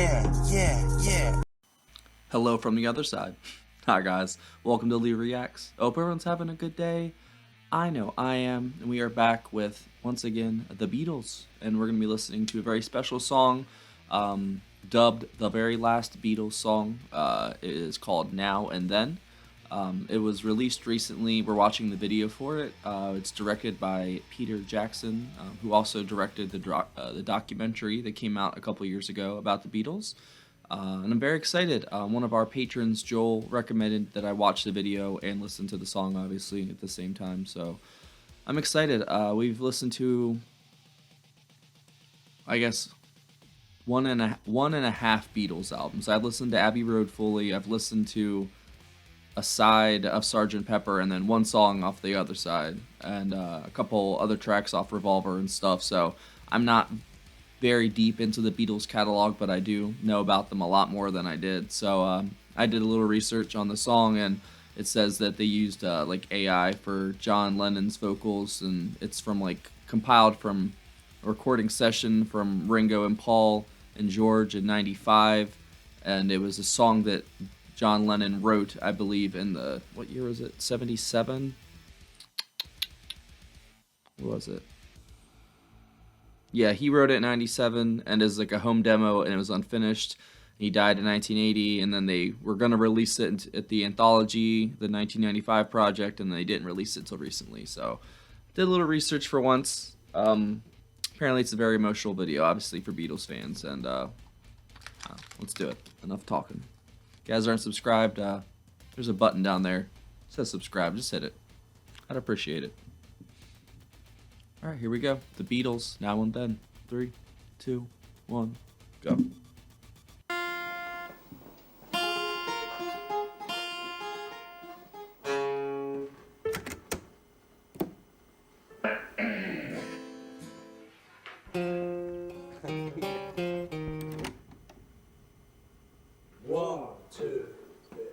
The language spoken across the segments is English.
Yeah. Hello from the other side. Hi guys, welcome to Lee Reacts. Hope everyone's having a good day. I know I am, and we are back with, once again, the Beatles. And we're going to be listening to a very special song, dubbed the very last Beatles song. It is called Now and Then. It was released recently. We're watching the video for it. It's directed by Peter Jackson, who also directed the documentary that came out a couple years ago about the Beatles. And I'm very excited. One of our patrons, Joel, recommended that I watch the video and listen to the song, obviously, at the same time. So I'm excited. We've listened to, I guess, one and a half Beatles albums. I've listened to Abbey Road fully. I've listened to a side of Sgt. Pepper and then one song off the other side, and a couple other tracks off Revolver and stuff. So I'm not very deep into the Beatles catalog, but I do know about them a lot more than I did. So I did a little research on the song, and it says that they used like AI for John Lennon's vocals, and it's from like compiled from a recording session from Ringo and Paul and George in '95, and it was a song that John Lennon wrote, I believe, in the, what year was it? 77? What was it? Yeah, he wrote it in 97 and is like a home demo, and it was unfinished. He died in 1980, and then they were going to release it at the anthology, the 1995 project, and they didn't release it until recently. So did a little research for once. Apparently it's a very emotional video, obviously, for Beatles fans, and let's do it. Enough talking. If you guys aren't subscribed, there's a button down there. It says subscribe. Just hit it. I'd appreciate it. All right, here we go. The Beatles, Now and Then. 3, 2, 1, go. One, two, three.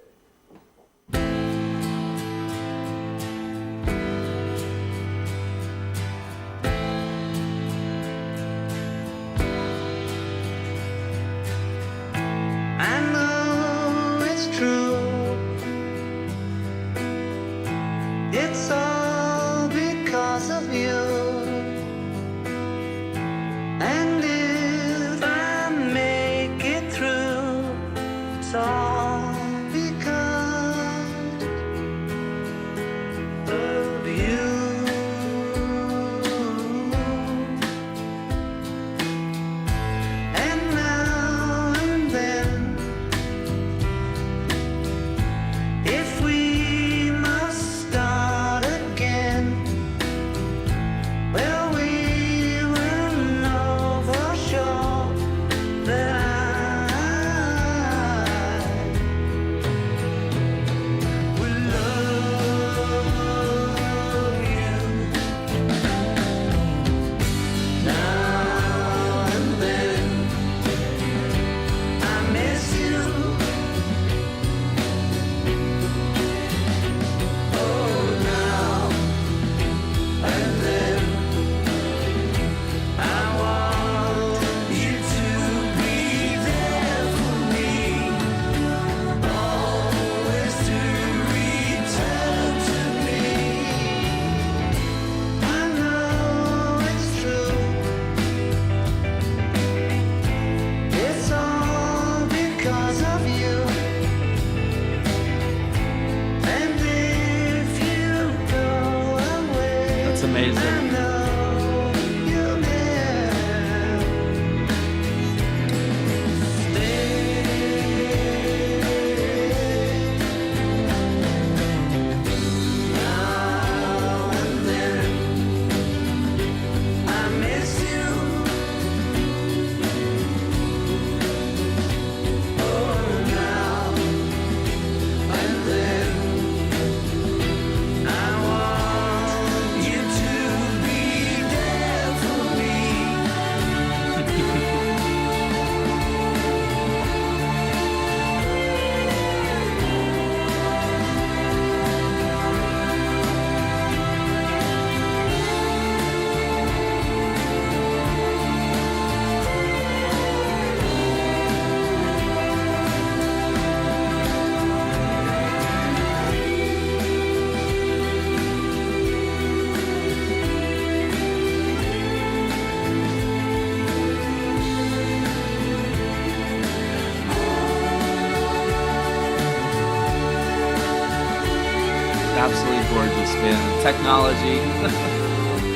absolutely gorgeous, man. Technology.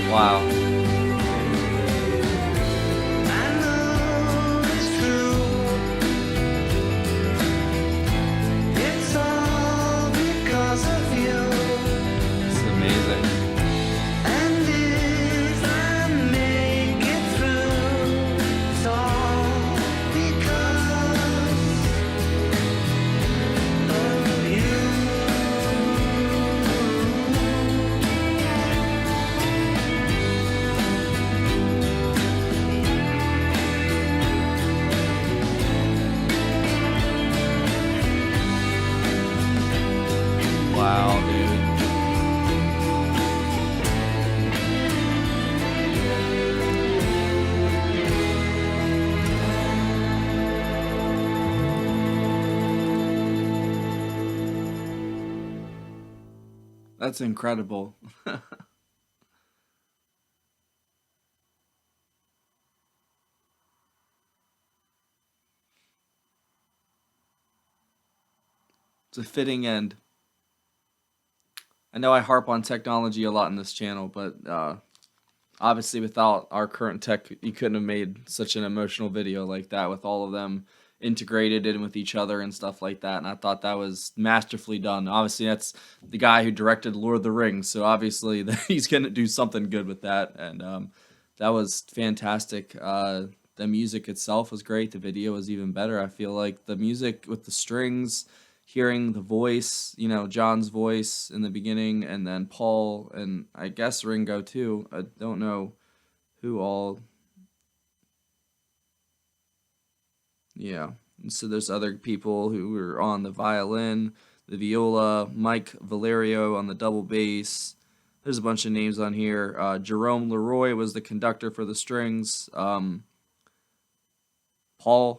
Wow. I know it's true. It's all because of you. It's amazing. And if I make it through, it's all because of you. Wow, dude. That's incredible. It's a fitting end. I know I harp on technology a lot in this channel, but obviously without our current tech, you couldn't have made such an emotional video like that with all of them integrated in with each other and stuff like that. And I thought that was masterfully done. Obviously, that's the guy who directed Lord of the Rings, so obviously he's gonna do something good with that. And that was fantastic. The music itself was great. The video was even better. I feel like the music with the strings, hearing the voice, John's voice in the beginning, and then Paul and I guess Ringo too. I don't know who all. Yeah. And so there's other people who were on the violin, the viola, Mike Valerio on the double bass. There's a bunch of names on here. Jerome Leroy was the conductor for the strings. Paul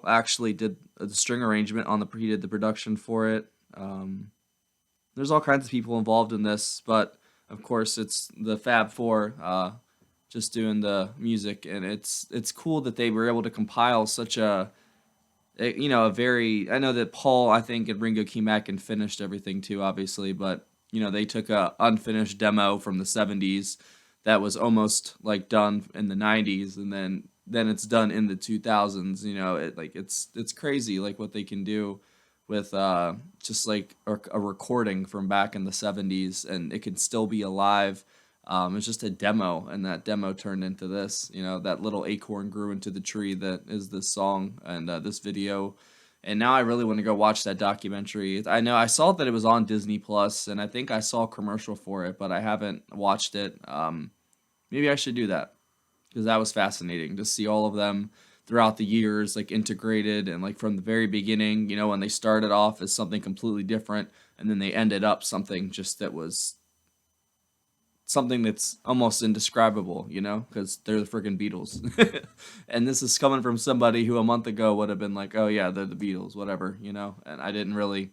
actually did the string arrangement on he did the production for it. There's all kinds of people involved in this, but of course it's the Fab Four just doing the music, and it's cool that they were able to compile such a very. I know that Paul, I think, and Ringo came back and finished everything too, obviously, but they took a unfinished demo from the '70s that was almost like done in the '90s, and then it's done in the 2000s. It's crazy like what they can do with just like a recording from back in the '70s, and it can still be alive. It's just a demo, and that demo turned into this. That little acorn grew into the tree that is this song and this video. And now I really want to go watch that documentary. I know I saw that it was on Disney Plus, and I think I saw a commercial for it, but I haven't watched it. Maybe I should do that because that was fascinating to see all of them throughout the years, like integrated and like from the very beginning. When they started off as something completely different, and then they ended up something just that was something that's almost indescribable, because they're the freaking Beatles. And this is coming from somebody who a month ago would have been like, oh yeah, they're the Beatles, whatever, and I didn't really,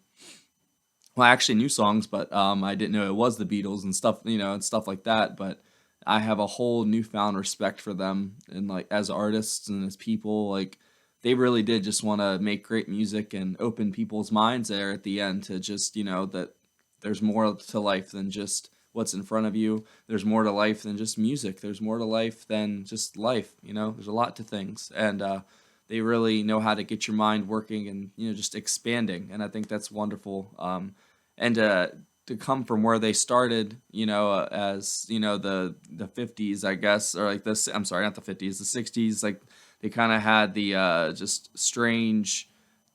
well, I actually knew songs, but I didn't know it was the Beatles and stuff, and stuff like that. But I have a whole newfound respect for them, and like as artists and as people, like they really did just want to make great music and open people's minds there at the end to just, that there's more to life than just what's in front of you. There's more to life than just music. There's more to life than just life. There's a lot to things, and they really know how to get your mind working and just expanding. And I think that's wonderful. And to come from where they started, as the 50s, I guess, or like this. I'm sorry, not the 50s, the 60s. Like they kind of had the just strange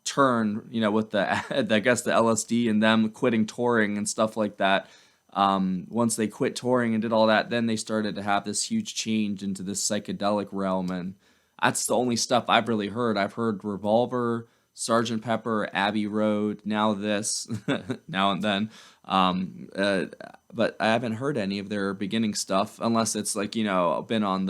turn, with the I guess the LSD and them quitting touring and stuff like that. Once they quit touring and did all that, then they started to have this huge change into this psychedelic realm, and that's the only stuff I've really heard. I've heard Revolver, Sgt. Pepper, Abbey Road, now this, now and then, but I haven't heard any of their beginning stuff unless it's like been on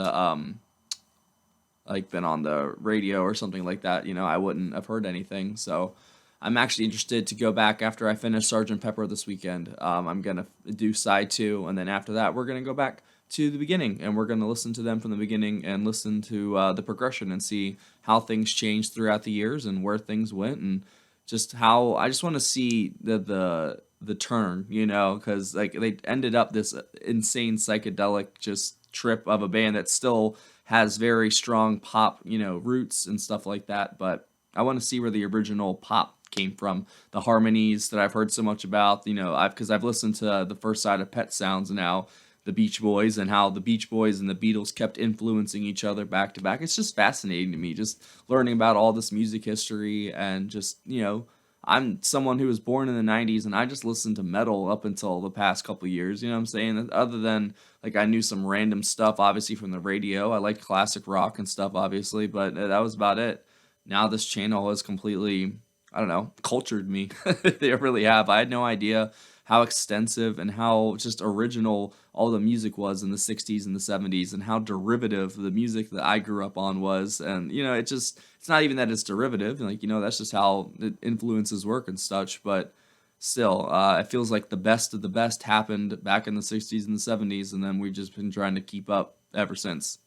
the radio or something like that. I wouldn't have heard anything, so I'm actually interested to go back after I finish Sgt. Pepper this weekend. I'm going to do side 2, and then after that, we're going to go back to the beginning, and we're going to listen to them from the beginning and listen to the progression and see how things changed throughout the years and where things went, and just how I just want to see the the turn, you know, because like they ended up this insane psychedelic just trip of a band that still has very strong pop, you know, roots and stuff like that. But I want to see where the original pop came from, the harmonies that I've heard so much about. You know, I've listened to the first side of Pet Sounds now, the Beach Boys, and how the Beach Boys and the Beatles kept influencing each other back to back. It's just fascinating to me, just learning about all this music history and just, you know, I'm someone who was born in the 90s and I just listened to metal up until the past couple of years, you know what I'm saying? Other than like I knew some random stuff obviously from the radio. I liked classic rock and stuff obviously, but that was about it. Now this channel has completely, I don't know, cultured me. They really have. I had no idea how extensive and how just original all the music was in the 60s and the 70s and how derivative the music that I grew up on was. And, you know, it's not even that it's derivative. Like, you know, that's just how the influences work and such. But still, it feels like the best of the best happened back in the 60s and the 70s. And then we've just been trying to keep up ever since.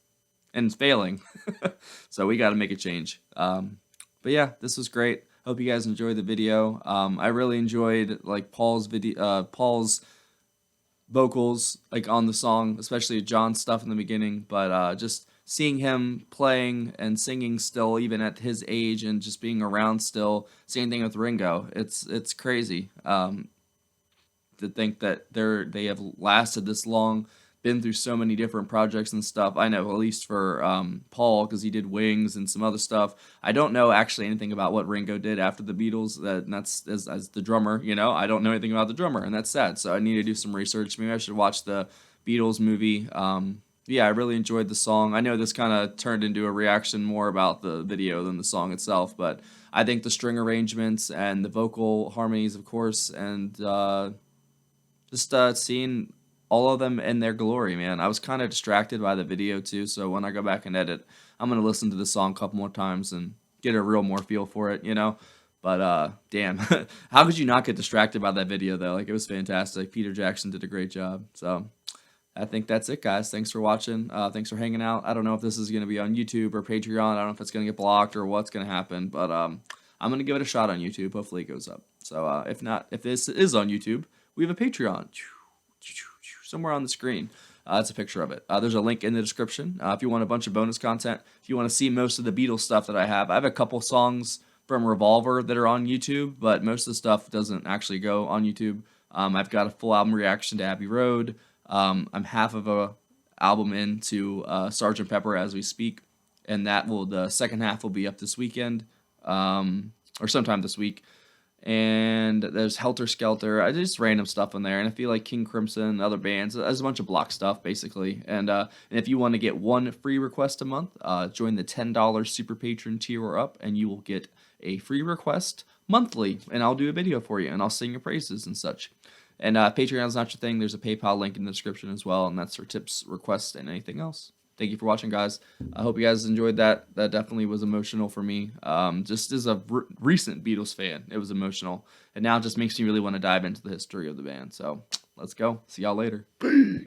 And it's failing. So we got to make a change. But yeah, this was great. Hope you guys enjoyed the video. I really enjoyed like Paul's vocals like on the song, especially John's stuff in the beginning. But just seeing him playing and singing still, even at his age, and just being around still. Same thing with Ringo. It's crazy to think that they have lasted this long. Been through so many different projects and stuff. I know at least for Paul, because he did Wings and some other stuff. I don't know actually anything about what Ringo did after the Beatles. That's as the drummer, you know. I don't know anything about the drummer, and that's sad. So I need to do some research. Maybe I should watch the Beatles movie. Yeah, I really enjoyed the song. I know this kind of turned into a reaction more about the video than the song itself, but I think the string arrangements and the vocal harmonies, of course, and just seeing all of them in their glory, man. I was kind of distracted by the video too, so when I go back and edit, I'm gonna listen to the song a couple more times and get a real more feel for it, you know. But damn, how could you not get distracted by that video though? Like, it was fantastic. Peter Jackson did a great job. So I think that's it, guys. Thanks for watching. Thanks for hanging out. I don't know if this is gonna be on YouTube or Patreon. I don't know if it's gonna get blocked or what's gonna happen, but I'm gonna give it a shot on YouTube. Hopefully it goes up. So if not, if this is on YouTube, we have a Patreon somewhere on the screen. That's a picture of it. There's a link in the description if you want a bunch of bonus content. If you want to see most of the Beatles stuff that I have a couple songs from Revolver that are on YouTube, but most of the stuff doesn't actually go on YouTube. I've got a full album reaction to Abbey Road. I'm half of a album into Sgt. Pepper as we speak, and the second half will be up this weekend, or sometime this week. And there's Helter Skelter. I just random stuff in there, and I feel like King Crimson, other bands. There's a bunch of block stuff basically. And if you want to get one free request a month, join the $10 super patron tier or up, and you will get a free request monthly. And I'll do a video for you, and I'll sing your praises and such. And Patreon's not your thing. There's a PayPal link in the description as well, and that's for tips, requests, and anything else. Thank you for watching, guys. I hope you guys enjoyed that. That definitely was emotional for me. Just as a recent Beatles fan, it was emotional. And now it just makes me really want to dive into the history of the band. So let's go. See y'all later.